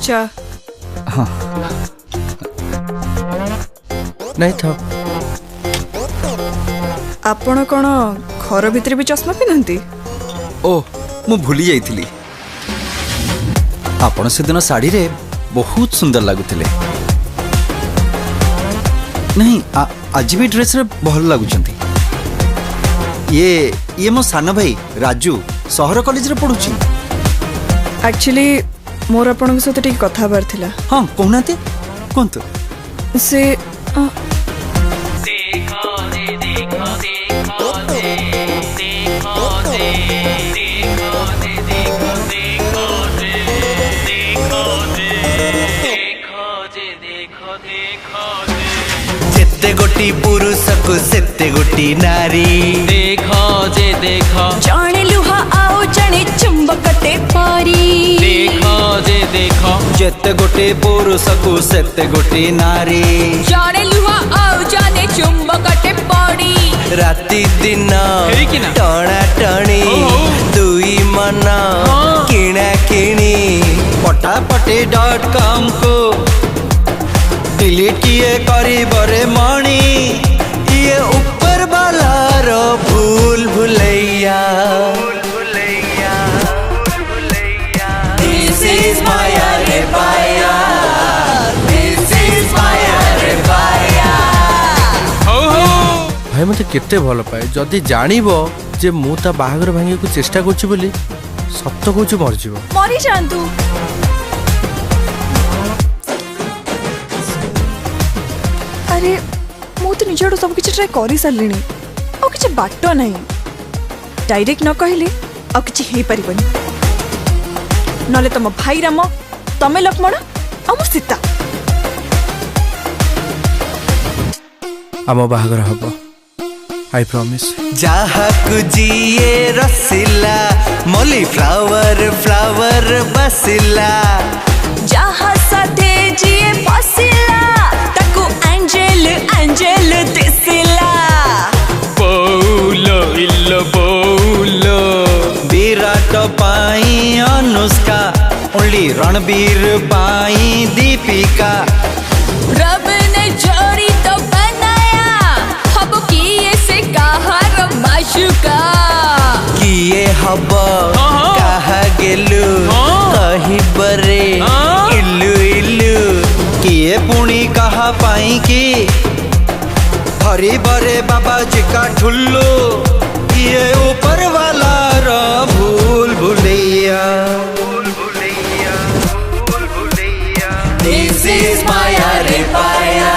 चा हाँ नहीं था। आपण कौन घर भितर भी चश्मा पिंधती? ओ मु भूली जाइथिली। आपण से दिन साड़ी रे बहुत सुंदर लगुथिले। नहीं आज भी ड्रेस रे भल लगुचंती। ये मो सानो भाई राजू सहर कॉलेज रे पढुची। एक्चुअली मोर आपण सहित टिक कथा बार थिला। हाँ कहनाते कोंतो से जेते गोटी पुरुष को सेते गोटी नारी। देखो जे देखो जाने लुहा आओ जाने चुंबकते पारी। देखो जे देखो जेते गोटी पुरुष को सेते गोटी नारी। जाने लुहा आओ जाने चुंबकते पारी। राति दिन टणा टणी दुई मन किणा किणी पटापटी.com को डिलीट किए करी बरे मणि। ये ऊपर वाला रो भूल भुलैया। This is माया रे बाया। This is माया रे बाया। भाई मते केते भल पाए जदि जानिबो जे मु ता बाहागर भांगे को चेष्टा करछि बोली सत्य कहूछ मर जीवो। मरी जांतु अरे मु तो निज सब किसी ट्राए कर सारे आ कि बाट ना डायरेक्ट न कहले आ कि हो पारन ना तुम भाई राम तमें लक्ष्मण आ सीता आम बाहागर हम आई प्रॉमिस। जहाँ कुजिए रसिला मोली फ्लावर फ्लावर बसिला। जहाँ साथे जिए फसिला ताकू एंजेल एंजेल दिसिला। बोलो इल्लो बोलो विराट पाई अनुष्का ओनली रणबीर पाई दीपिका। रब ने जोड़ी तो बनाया हब किए से कहा माशुका। किए हब कहा गेलु कही बरे इल्लू इल्लू। किए पुणी कहा पाई की हरी बरे बाबा जी का ठुल्लू। ये ऊपर वाला रो भूल भुलैया। This is माया रे पाया।